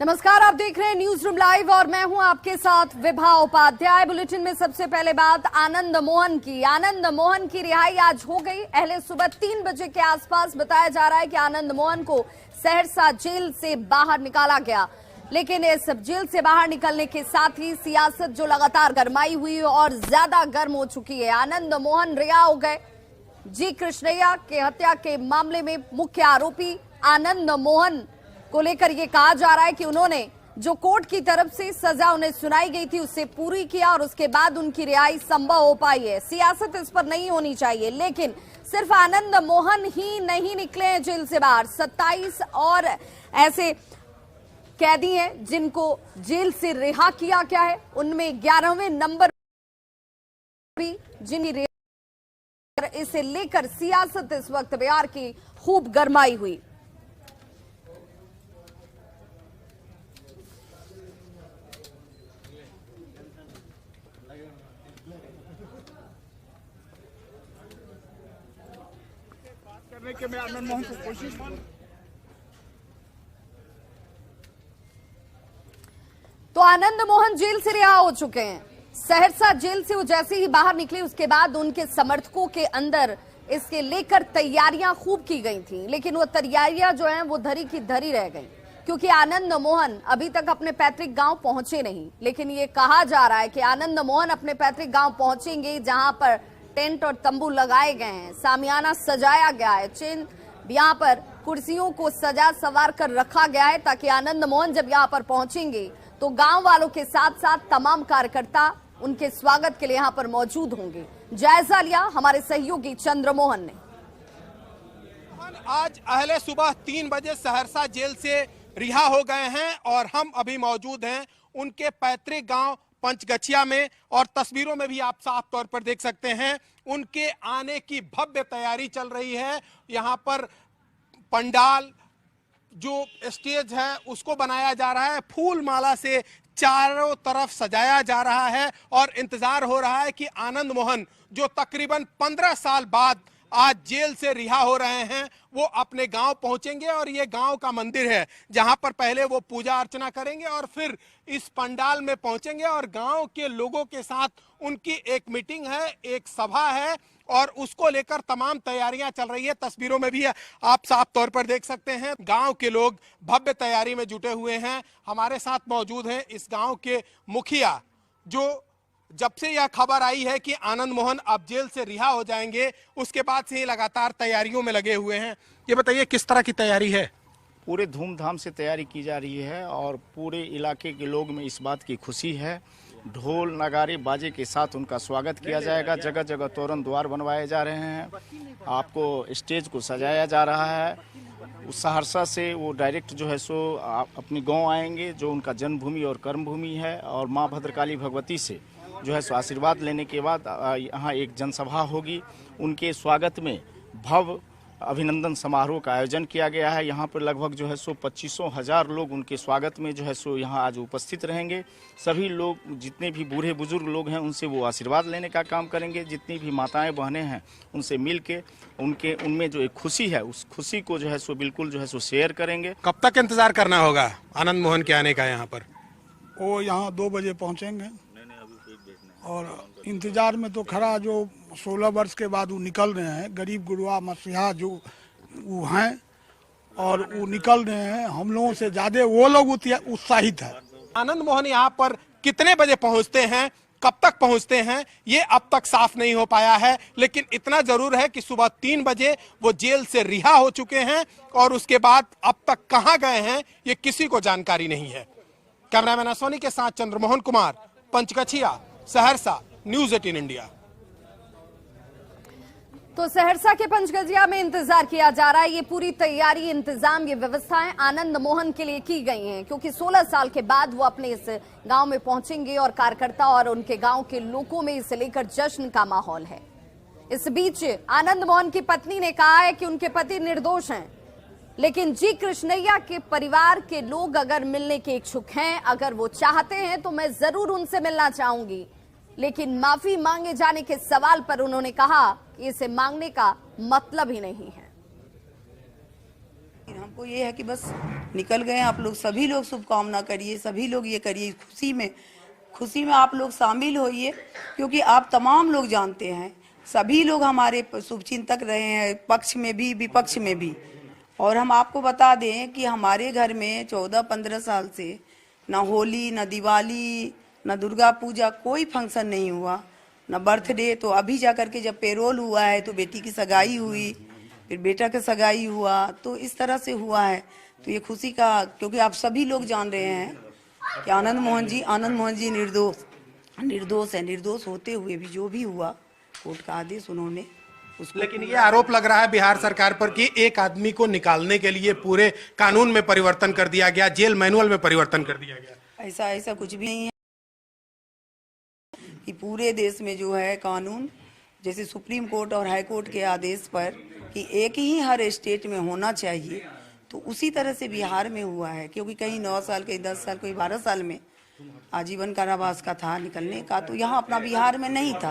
नमस्कार, आप देख रहे हैं न्यूज रूम लाइव और मैं हूं आपके साथ विभा उपाध्याय। बुलेटिन में सबसे पहले बात आनंद मोहन की। आनंद मोहन की रिहाई आज हो गई। अहले सुबह 3 बजे के आसपास बताया जा रहा है कि आनंद मोहन को सहरसा जेल से बाहर निकाला गया, लेकिन इस जेल से बाहर निकलने के साथ ही सियासत जो लगातार गरमाई हुई और ज्यादा गर्म हो चुकी है। आनंद मोहन रिहा हो गए। जी कृष्णैया के हत्या के मामले में मुख्य आरोपी आनंद मोहन को लेकर यह कहा जा रहा है कि उन्होंने जो कोर्ट की तरफ से सजा उन्हें सुनाई गई थी उससे पूरी किया और उसके बाद उनकी रिहाई संभव हो पाई है। सियासत इस पर नहीं होनी चाहिए, लेकिन सिर्फ आनंद मोहन ही नहीं निकले हैं जेल से बाहर। 27 और ऐसे कैदी हैं जिनको जेल से रिहा किया गया है, उनमें 11वें नंबर भी जिनकी इसे लेकर सियासत इस वक्त बिहार की खूब गरमाई हुई। करने के मैं आनंद मोहन को कोशिश तो आनंद मोहन जेल से रिहा हो चुके हैं। सहरसा जेल से वो जैसे ही बाहर निकले उसके बाद उनके समर्थकों के अंदर इसके लेकर तैयारियां खूब की गई थी, लेकिन वो तैयारियां जो हैं वो धरी की धरी रह गई, क्योंकि आनंद मोहन अभी तक अपने पैतृक गांव पहुंचे नहीं। लेकिन ये कहा जा रहा है कि आनंद मोहन अपने पैतृक गांव पहुंचेंगे, जहां पर टेंट और तंबू लगाए गए हैं, सामियाना सजाया गया है, यहाँ पर कुर्सियों को सजा सवार कर रखा गया है, ताकि आनंद मोहन जब यहाँ पर पहुंचेंगे तो गांव वालों के साथ साथ तमाम कार्यकर्ता उनके स्वागत के लिए यहाँ पर मौजूद होंगे। जायजा लिया हमारे सहयोगी चंद्रमोहन ने। आज अहले सुबह 3 बजे सहरसा जेल से रिहा हो गए हैं और हम अभी मौजूद हैं उनके पैतृक गांव पंचगछिया में, और तस्वीरों में भी आप साफ तौर पर देख सकते हैं उनके आने की भव्य तैयारी चल रही है। यहाँ पर पंडाल जो स्टेज है उसको बनाया जा रहा है, फूल माला से चारों तरफ सजाया जा रहा है और इंतजार हो रहा है कि आनंद मोहन जो तकरीबन 15 साल बाद आज जेल से रिहा हो रहे हैं वो अपने गांव पहुंचेंगे, और ये गांव का मंदिर है जहां पर पहले वो पूजा अर्चना करेंगे और फिर इस पंडाल में पहुंचेंगे और गांव के लोगों के साथ उनकी एक मीटिंग है, एक सभा है और उसको लेकर तमाम तैयारियां चल रही है। तस्वीरों में भी आप साफ तौर पर देख सकते हैं गांव के लोग भव्य तैयारी में जुटे हुए हैं। हमारे साथ मौजूद हैं इस गांव के मुखिया, जो जब से यह खबर आई है कि आनंद मोहन अब जेल से रिहा हो जाएंगे उसके बाद से ही लगातार तैयारियों में लगे हुए हैं। ये बताइए किस तरह की तैयारी है? पूरे धूमधाम से तैयारी की जा रही है और पूरे इलाके के लोग में इस बात की खुशी है। ढोल नगाड़े बाजे के साथ उनका स्वागत किया जाएगा। जगह जगह तोरण द्वार बनवाए जा रहे हैं, आपको स्टेज को सजाया जा रहा है। उस सहरसा से वो डायरेक्ट जो है सो अपनी गांव आएंगे, जो उनका जन्मभूमि और कर्मभूमि है, और माँ भद्रकाली भगवती से जो है सो आशीर्वाद लेने के बाद यहाँ एक जनसभा होगी। उनके स्वागत में भव्य अभिनंदन समारोह का आयोजन किया गया है। यहाँ पर लगभग जो है सो 25,000 लोग उनके स्वागत में जो है सो यहाँ आज उपस्थित रहेंगे। सभी लोग जितने भी बूढ़े बुजुर्ग लोग हैं उनसे वो आशीर्वाद लेने का काम करेंगे। जितनी भी माताएं बहनें हैं उनसे मिल के उनमें जो एक खुशी है उस खुशी को जो है सो बिल्कुल जो है सो शेयर करेंगे। कब तक इंतजार करना होगा आनंद मोहन के आने का? यहाँ पर वो यहाँ 2 बजे पहुँचेंगे और इंतजार में तो खड़ा जो 16 वर्ष के बाद वो निकल रहे हैं, गरीब गुरुआ मसीहा जो वो हैं और वो निकल रहे हैं, हम लोगों से ज्यादा वो लोग उत्साहित है। आनंद मोहन यहाँ पर कितने बजे पहुँचते हैं, कब तक पहुँचते हैं, ये अब तक साफ नहीं हो पाया है, लेकिन इतना जरूर है कि सुबह 3 बजे वो जेल से रिहा हो चुके हैं और उसके बाद अब तक कहाँ गए हैं ये किसी को जानकारी नहीं है। कैमरामैन असोनी के साथ चंद्रमोहन कुमार, पंचगछिया, सहरसा, न्यूज 18 इंडिया। तो सहरसा के पंचगछिया में इंतजार किया जा रहा है। ये पूरी तैयारी, इंतजाम, ये व्यवस्थाएं आनंद मोहन के लिए की गई हैं, क्योंकि 16 साल के बाद वो अपने इस गांव में पहुंचेंगे और कार्यकर्ता और उनके गांव के लोगों में इसे लेकर जश्न का माहौल है। इस बीच आनंद मोहन की पत्नी ने कहा है कि उनके पति निर्दोष हैं, लेकिन जी कृष्णैया के परिवार के लोग अगर मिलने के इच्छुक हैं, अगर वो चाहते हैं तो मैं जरूर उनसे मिलना चाहूंगी। लेकिन माफी मांगे जाने के सवाल पर उन्होंने कहा कि इसे मांगने का मतलब ही नहीं है। लेकिन हमको ये है कि बस निकल गए आप लोग, सभी लोग शुभकामना करिए, सभी लोग ये करिए, खुशी में आप लोग शामिल होइए, क्योंकि आप तमाम लोग जानते हैं सभी लोग हमारे शुभचिंतक रहे हैं, पक्ष में भी विपक्ष में भी। और हम आपको बता दें कि हमारे घर में 14-15 साल से ना होली, ना दिवाली, ना दुर्गा पूजा कोई फंक्शन नहीं हुआ, ना बर्थडे। तो अभी जाकर के जब पेरोल हुआ है तो बेटी की सगाई हुई, फिर बेटा का सगाई हुआ, तो इस तरह से हुआ है। तो ये खुशी का, क्योंकि आप सभी लोग जान रहे हैं कि आनंद मोहन जी निर्दोष है। निर्दोष होते हुए भी जो भी हुआ, कोर्ट का आदेश उन्होंने उसको। लेकिन ये आरोप लग रहा है बिहार सरकार पर कि एक आदमी को निकालने के लिए पूरे कानून में परिवर्तन कर दिया गया, जेल मैनुअल में परिवर्तन कर दिया गया। ऐसा कुछ भी नहीं है कि पूरे देश में जो है कानून, जैसे सुप्रीम कोर्ट और हाई कोर्ट के आदेश पर कि एक ही हर स्टेट में होना चाहिए, तो उसी तरह से बिहार में हुआ है। क्योंकि कहीं 9 साल, कहीं 10 साल, कहीं 12 साल में आजीवन कारावास का था निकलने का, तो यहाँ अपना बिहार में नहीं था।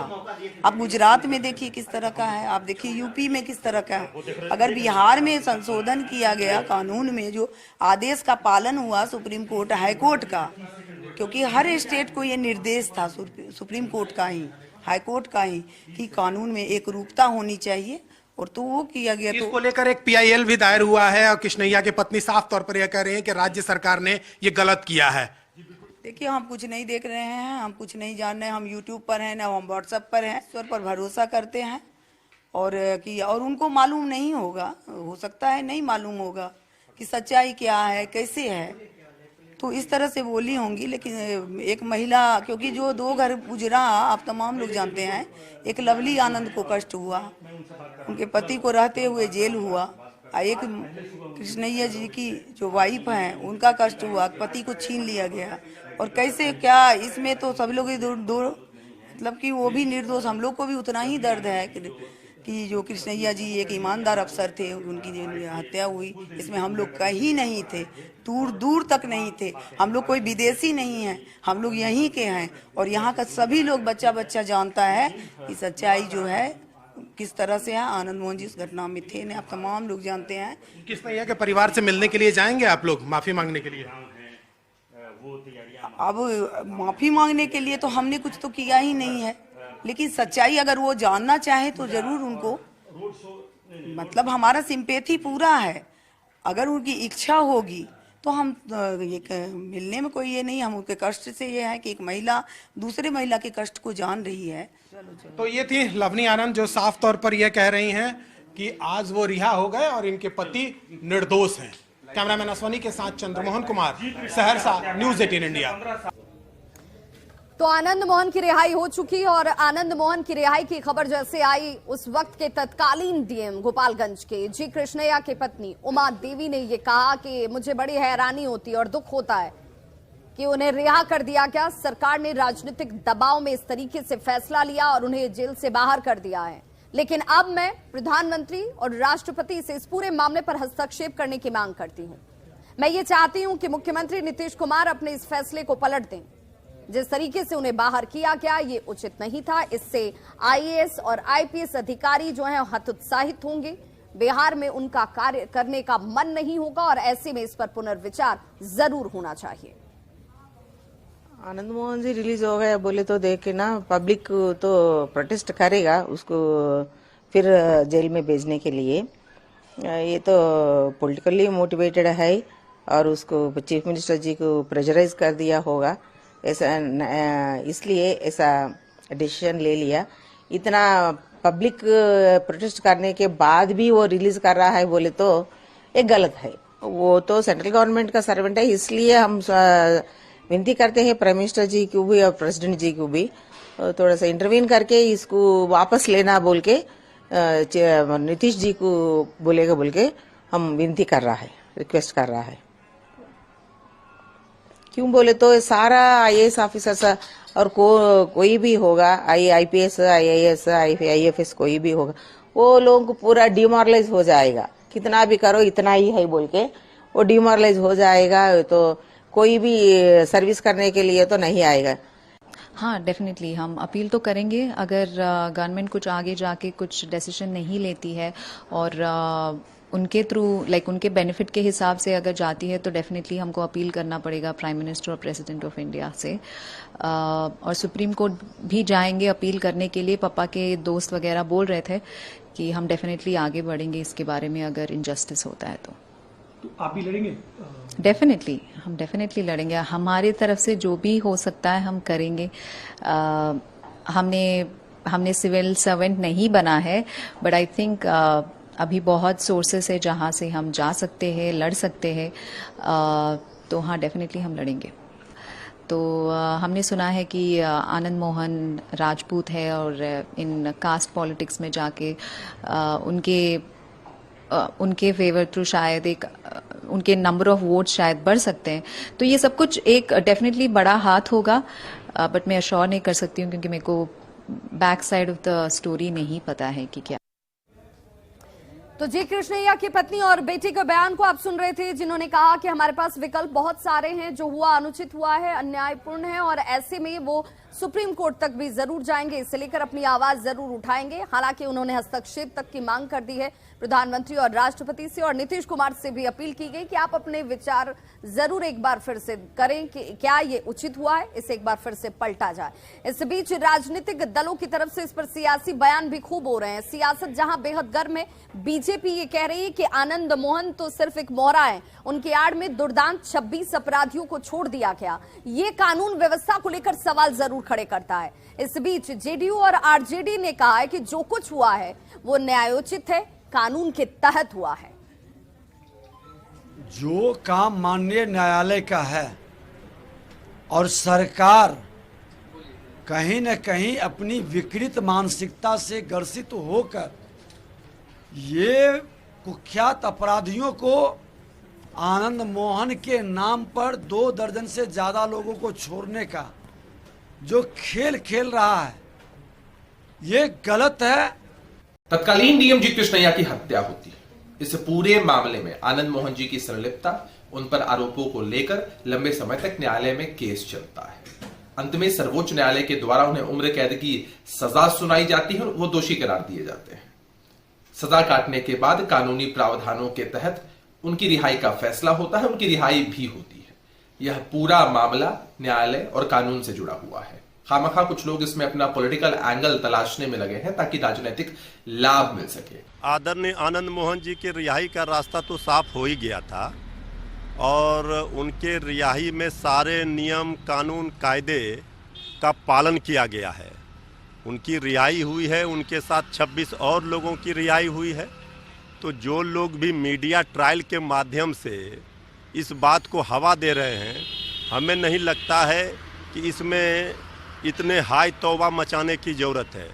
अब गुजरात में देखिए किस तरह का है, आप देखिए यूपी में किस तरह का है। अगर बिहार में संशोधन किया गया कानून में, जो आदेश का पालन हुआ सुप्रीम कोर्ट हाई कोर्ट का, क्योंकि हर स्टेट को ये निर्देश था सुप्रीम कोर्ट का ही, हाई कोर्ट का ही, कि कानून में एक रूपता होनी चाहिए, और तो वो किया गया। इसको लेकर एक PIL भी दायर हुआ है और कृष्णैया की पत्नी साफ तौर पर यह कह रही है कि राज्य सरकार ने ये गलत किया है। देखिए, हम कुछ नहीं देख रहे हैं, हम कुछ नहीं जान रहे हैं, हम यूट्यूब पर हैं, ना हम व्हाट्सएप पर हैं, ईश्वर पर भरोसा करते हैं। और उनको मालूम नहीं होगा, हो सकता है नहीं मालूम होगा कि सच्चाई क्या है, कैसे है, तो इस तरह से बोली होंगी। लेकिन एक महिला, क्योंकि जो 2 घर गुजरा आप तमाम लोग जानते हैं, एक लवली आनंद को कष्ट हुआ, उनके पति को रहते हुए जेल हुआ, एक कृष्णैया जी की जो वाइफ हैं उनका कष्ट हुआ, पति को छीन लिया गया। और कैसे क्या, इसमें तो सब लोग मतलब कि वो भी निर्दोष, हम लोग को भी उतना ही दर्द है कि जो कृष्णैया जी एक ईमानदार अफसर थे, उनकी जो हत्या हुई, इसमें हम लोग कहीं नहीं थे, दूर दूर तक नहीं थे। हम लोग कोई विदेशी नहीं है, हम लोग यहीं के हैं, और यहाँ का सभी लोग बच्चा जानता है कि सच्चाई जो है किस तरह से है। आनंद मोहन जी उस घटना में थे, आप तमाम लोग जानते हैं। कृष्णैया के परिवार से मिलने के लिए जाएंगे आप लोग, माफी मांगने के लिए? अब माफी मांगने के लिए तो हमने कुछ तो किया ही नहीं है, लेकिन सच्चाई अगर वो जानना चाहे तो जरूर उनको, मतलब हमारा सिंपैथी पूरा है। अगर उनकी इच्छा होगी तो हम ये मिलने में कोई ये नहीं, हम उनके कष्ट से ये है कि एक महिला दूसरे महिला के कष्ट को जान रही है। तो ये थी लवनी आनंद, जो साफ तौर पर यह कह रही हैं कि आज वो रिहा हो गए और इनके पति निर्दोष हैं। कैमरामैन अश्वनी के साथ चंद्रमोहन कुमार, सहरसा, न्यूज़ 18 इंडिया। तो आनंद मोहन की रिहाई हो चुकी, और आनंद मोहन की रिहाई की खबर जैसे आई, उस वक्त के तत्कालीन डीएम गोपालगंज के जी कृष्णैया की पत्नी उमा देवी ने ये कहा कि मुझे बड़ी हैरानी होती और दुख होता है कि उन्हें रिहा कर दिया गया। सरकार ने राजनीतिक दबाव में इस तरीके से फैसला लिया और उन्हें जेल से बाहर कर दिया है। लेकिन अब मैं प्रधानमंत्री और राष्ट्रपति से इस पूरे मामले पर हस्तक्षेप करने की मांग करती हूं। मैं ये चाहती हूं कि मुख्यमंत्री नीतीश कुमार अपने इस फैसले को पलट दें। जिस तरीके से उन्हें बाहर किया गया ये उचित नहीं था। इससे IAS और IPS अधिकारी जो हैं हतोत्साहित होंगे, बिहार में उनका कार्य करने का मन नहीं होगा, और ऐसे में इस पर पुनर्विचार जरूर होना चाहिए। आनंद मोहन जी रिलीज हो गए बोले तो देख के ना पब्लिक तो प्रोटेस्ट करेगा उसको फिर जेल में भेजने के लिए। ये तो पॉलिटिकली मोटिवेटेड है और उसको चीफ मिनिस्टर जी को प्रेशराइज कर दिया होगा, ऐसा इसलिए ऐसा डिसीजन ले लिया। इतना पब्लिक प्रोटेस्ट करने के बाद भी वो रिलीज कर रहा है बोले तो ये गलत है। वो तो सेंट्रल गवर्नमेंट का सर्वेंट है, इसलिए हम विनती करते हैं प्राइम मिनिस्टर जी को भी और प्रेसिडेंट जी को भी थोड़ा सा इंटरवीन करके इसको वापस लेना बोल के नीतीश जी को बोलेगा बोल के हम विनती कर रहा है, रिक्वेस्ट कर रहा है। क्यों बोले तो सारा IAS ऑफिसर्स और कोई भी होगा, IPS, IAS, IFS कोई भी होगा, वो लोगों को पूरा डिमोरलाइज हो जाएगा। कितना भी करो इतना ही है बोल के वो डिमोरलाइज हो जाएगा, तो कोई भी सर्विस करने के लिए तो नहीं आएगा। हाँ, डेफिनेटली हम अपील तो करेंगे। अगर गवर्नमेंट कुछ आगे जाके कुछ डिसीजन नहीं लेती है और उनके थ्रू उनके बेनिफिट के हिसाब से अगर जाती है तो डेफिनेटली हमको अपील करना पड़ेगा प्राइम मिनिस्टर और प्रेसिडेंट ऑफ इंडिया से, और सुप्रीम कोर्ट भी जाएंगे अपील करने के लिए। पापा के दोस्त वगैरह बोल रहे थे कि हम डेफिनेटली आगे बढ़ेंगे इसके बारे में अगर इनजस्टिस होता है तो आप भी लड़ेंगे? डेफिनेटली, हम डेफिनेटली लड़ेंगे। हमारी तरफ से जो भी हो सकता है हम करेंगे। हमने सिविल सर्वेंट नहीं बना है, बट आई थिंक अभी बहुत सोर्सेस है जहां से हम जा सकते हैं, लड़ सकते हैं। तो हाँ, डेफिनेटली हम लड़ेंगे। तो हमने सुना है कि आनंद मोहन राजपूत है और इन कास्ट पॉलिटिक्स में जाके उनके फेवर थ्रू शायद उनके नंबर ऑफ वोट शायद बढ़ सकते हैं। तो ये सब कुछ एक डेफिनेटली बड़ा हाथ होगा, बट मैं अश्योर नहीं कर सकती हूँ क्योंकि मेरे को back side of the story नहीं पता है कि क्या। तो जी कृष्णैया की पत्नी और बेटे के बयान को आप सुन रहे थे, जिन्होंने कहा कि हमारे पास विकल्प बहुत सारे हैं, जो हुआ अनुचित हुआ है, अन्यायपूर्ण है और ऐसे में वो सुप्रीम कोर्ट तक भी जरूर जाएंगे, इसे लेकर अपनी आवाज जरूर उठाएंगे। हालांकि उन्होंने हस्तक्षेप तक की मांग कर दी है प्रधानमंत्री और राष्ट्रपति से, और नीतीश कुमार से भी अपील की गई कि आप अपने विचार जरूर एक बार फिर से करें कि क्या ये उचित हुआ है, इसे एक बार फिर से पलटा जाए। इस बीच राजनीतिक दलों की तरफ से इस पर सियासी बयान भी खूब हो रहे हैं। सियासत जहां बेहद गर्म है, बीजेपी ये कह रही है कि आनंद मोहन तो सिर्फ एक मोहरा है, उनकी आड़ में दुर्दांत 26 अपराधियों को छोड़ दिया गया, ये कानून व्यवस्था को लेकर सवाल जरूर खड़े करता है। इस बीच जेडीयू और आरजेडी ने कहा है कि जो कुछ हुआ है वो न्यायोचित है, कानून के तहत हुआ है। जो काम माननीय न्यायालय का है और सरकार कहीं न कहीं अपनी विकृत मानसिकता से ग्रसित होकर ये कुख्यात अपराधियों को आनंद मोहन के नाम पर 2 दर्जन से ज्यादा लोगों को छोड़ने का जो खेल खेल रहा है, ये गलत है। तत्कालीन डीएम जी कृष्णैया की हत्या होती है। इस पूरे मामले में आनंद मोहन जी की संलिप्तता, उन पर आरोपों को लेकर लंबे समय तक न्यायालय में केस चलता है। अंत में सर्वोच्च न्यायालय के द्वारा उन्हें उम्र कैद की सजा सुनाई जाती है और वो दोषी करार दिए जाते हैं। सजा काटने के बाद कानूनी प्रावधानों के तहत उनकी रिहाई का फैसला होता है, उनकी रिहाई भी होती है। यह पूरा मामला न्यायालय और कानून से जुड़ा हुआ है। खामखा कुछ लोग इसमें अपना पॉलिटिकल एंगल तलाशने में लगे हैं ताकि राजनीतिक लाभ मिल सके। आदरणीय आनंद मोहन जी के रिहाई का रास्ता तो साफ हो ही गया था और उनके रिहाई में सारे नियम कानून कायदे का पालन किया गया है। उनकी रिहाई हुई है, उनके साथ 26 और लोगों की रिहाई हुई है। तो जो लोग भी मीडिया ट्रायल के माध्यम से इस बात को हवा दे रहे हैं, हमें नहीं लगता है कि इसमें इतने हाई तौबा मचाने की जरूरत है।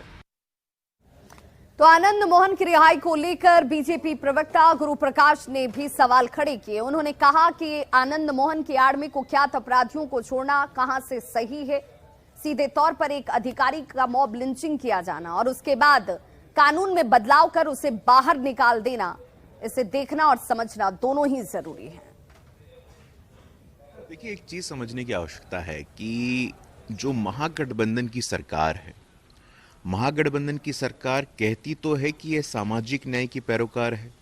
तो आनंद मोहन की रिहाई को लेकर बीजेपी प्रवक्ता गुरु प्रकाश ने भी सवाल खड़े किए। उन्होंने कहा कि आनंद मोहन की आड़ में कुख्यात अपराधियों को छोड़ना कहां से सही है। सीधे तौर पर एक अधिकारी का मॉब लिंचिंग किया जाना और उसके बाद कानून में बदलाव कर उसे बाहर निकाल देना, इसे देखना और समझना दोनों ही जरूरी है। देखिए, एक चीज समझने की आवश्यकता है कि जो महागठबंधन की सरकार है, महागठबंधन की सरकार कहती तो है कि यह सामाजिक न्याय की पैरोकार है,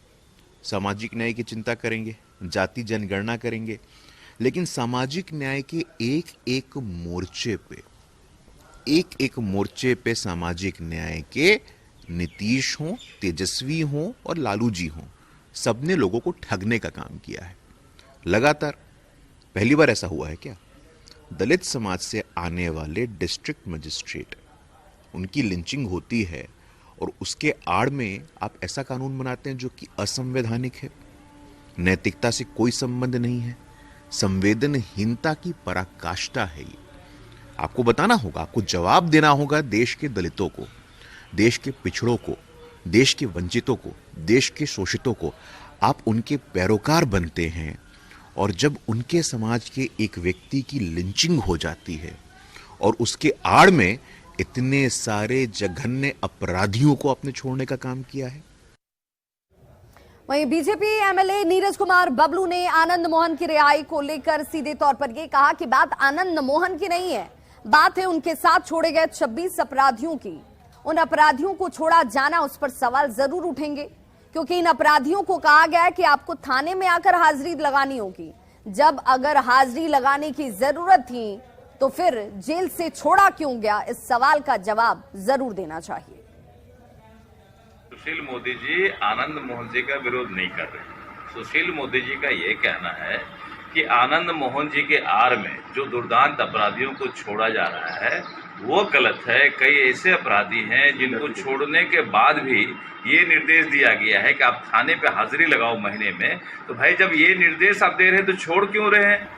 सामाजिक न्याय की चिंता करेंगे, जाति जनगणना करेंगे, लेकिन सामाजिक न्याय के एक एक मोर्चे पे सामाजिक न्याय के नीतीश हों, तेजस्वी हों और लालू जी हों, सबने लोगों को ठगने का काम किया है लगातार। पहली बार ऐसा हुआ है क्या? दलित समाज से आने वाले डिस्ट्रिक्ट मजिस्ट्रेट, उनकी लिंचिंग होती है और उसके आड़ में आप ऐसा कानून बनाते हैं जो कि असंवैधानिक है, नैतिकता से कोई संबंध नहीं है, संवेदनहीनता की पराकाष्ठा है। ये आपको बताना होगा, आपको जवाब देना होगा देश के दलितों को, देश के पिछड़ों को, देश के वंचितों को, देश के शोषितों को। आप उनके पैरोकार बनते हैं और जब उनके समाज के एक व्यक्ति की लिंचिंग हो जाती है और उसके आड़ में इतने सारे जघन्य अपराधियों को आपने छोड़ने का काम किया है। वहीं बीजेपी एमएलए नीरज कुमार बबलू ने आनंद मोहन की रिहाई को लेकर सीधे तौर पर यह कहा कि बात आनंद मोहन की नहीं है, बात है उनके साथ छोड़े गए 26 अपराधियों की। उन अपराधियों को छोड़ा जाना, उस पर सवाल जरूर उठेंगे क्योंकि इन अपराधियों को कहा गया है कि आपको थाने में आकर हाजिरी लगानी होगी। जब अगर हाजिरी लगाने की जरूरत थी तो फिर जेल से छोड़ा क्यों गया, इस सवाल का जवाब जरूर देना चाहिए। सुशील मोदी जी आनंद मोहन जी का विरोध नहीं कर रहे। सुशील मोदी जी का ये कहना है कि आनंद मोहन जी के आड़ में जो दुर्दांत अपराधियों को छोड़ा जा रहा है वो गलत है। कई ऐसे अपराधी हैं जिनको छोड़ने के बाद भी ये निर्देश दिया गया है कि आप थाने पे हाजिरी लगाओ महीने में। तो भाई जब ये निर्देश आप दे रहे हैं तो छोड़ क्यों रहे हैं?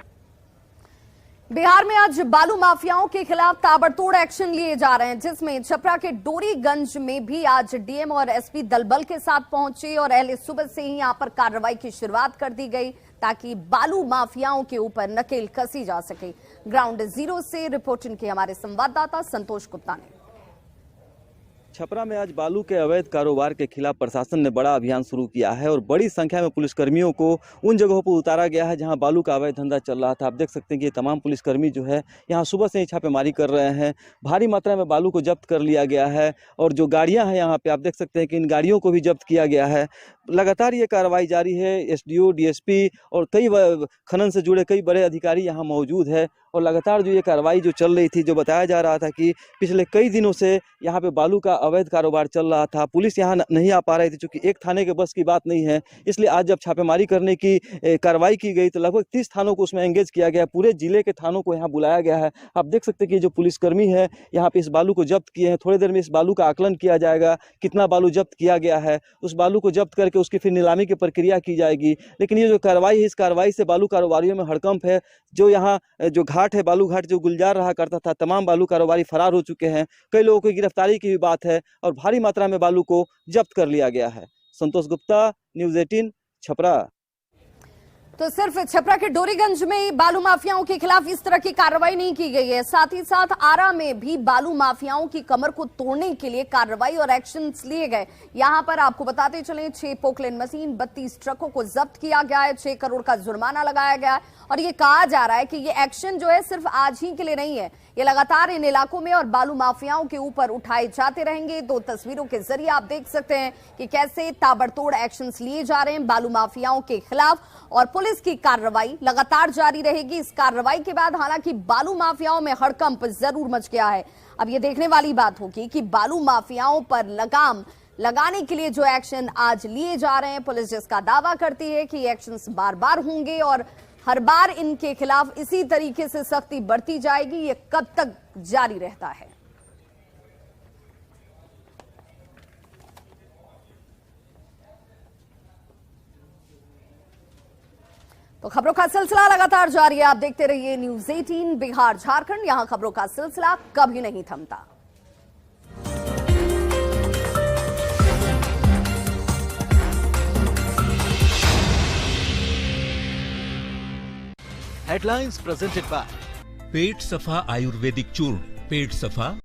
बिहार में आज बालू माफियाओं के खिलाफ ताबड़तोड़ एक्शन लिए जा रहे हैं, जिसमें छपरा के डोरीगंज में भी आज डीएम और एसपी दलबल के साथ पहुंचे और अहले सुबह से ही यहां पर कार्रवाई की शुरुआत कर दी गई ताकि बालू माफियाओं के ऊपर नकेल कसी जा सके। ग्राउंड जीरो से रिपोर्टिंग की हमारे संवाददाता संतोष गुप्ता ने। छपरा में आज बालू के अवैध कारोबार के खिलाफ प्रशासन ने बड़ा अभियान शुरू किया है और बड़ी संख्या में पुलिसकर्मियों को उन जगहों पर उतारा गया है जहां बालू का अवैध धंधा चल रहा था। आप देख सकते हैं कि ये तमाम पुलिसकर्मी जो है यहां सुबह से ही छापेमारी कर रहे हैं। भारी मात्रा में बालू को जब्त कर लिया गया है और जो गाड़ियां हैं यहाँ पे आप देख सकते हैं कि इन गाड़ियों को भी जब्त किया गया है। लगातार ये कार्रवाई जारी है। एसडीओ, डीएसपी और कई खनन से जुड़े कई बड़े अधिकारी यहाँ मौजूद है और लगातार जो ये कार्रवाई जो चल रही थी, जो बताया जा रहा था कि पिछले कई दिनों से यहाँ पे बालू का अवैध कारोबार चल रहा था। पुलिस यहाँ नहीं आ पा रही थी क्योंकि एक थाने के बस की बात नहीं है, इसलिए आज जब छापेमारी करने की कार्रवाई की गई तो लगभग 30 थानों को उसमें एंगेज किया गया। पूरे जिले के थानों को यहाँ बुलाया गया है। आप देख सकते हैं कि जो पुलिसकर्मी है यहाँ पे इस बालू को जब्त किए हैं। थोड़ी देर में इस बालू का आकलन किया जाएगा, कितना बालू जब्त किया गया है। उस बालू को जब्त करके उसकी फिर नीलामी की प्रक्रिया की जाएगी। लेकिन ये जो कार्रवाई है, इस कार्रवाई से बालू कारोबारियों में हड़कंप है। जो यहाँ जो घाट है, बालू घाट जो गुलजार रहा करता था, तमाम बालू कारोबारी फरार हो चुके हैं। कई लोगों की गिरफ्तारी की भी बात है और भारी मात्रा में बालू को जब्त कर लिया गया है। संतोष गुप्ता, न्यूज़ 18, छपरा। तो सिर्फ छपरा के डोरीगंज में बालू माफियाओं के खिलाफ इस तरह की कार्रवाई नहीं की गई है, साथ ही साथ आरा में भी बालू माफियाओं की कमर को तोड़ने के लिए कार्रवाई और एक्शन लिए गए। यहां पर आपको बताते चलें 6 पोकलेन मशीन, 32 ट्रकों को जब्त किया गया है, 6 करोड़ का जुर्माना लगाया गया है और ये कहा जा रहा है कि ये एक्शन जो है सिर्फ आज ही के लिए नहीं है, ये लगातार इन इलाकों में और बालू माफियाओं के ऊपर उठाए जाते रहेंगे। 2 तस्वीरों के जरिए आप देख सकते हैं कि कैसे ताबड़तोड़ एक्शन लिए जा रहे हैं बालू माफियाओं के खिलाफ और पुलिस की कार्रवाई लगातार जारी रहेगी। इस कार्रवाई के बाद हालांकि बालू माफियाओं में हड़कंप जरूर मच गया है। अब ये देखने वाली बात होगी कि बालू माफियाओं पर लगाम लगाने के लिए जो एक्शन आज लिए जा रहे हैं, पुलिस जिसका दावा करती है कि एक्शंस बार बार होंगे और हर बार इनके खिलाफ इसी तरीके से सख्ती बढ़ती जाएगी, ये कब तक जारी रहता है। तो खबरों का सिलसिला लगातार जारी है। आप देखते रहिए न्यूज़ 18 बिहार झारखंड, यहां खबरों का सिलसिला कभी नहीं थमता। हेडलाइंस प्रेजेंटेड बाय पेट सफा आयुर्वेदिक चूर्ण। पेट सफा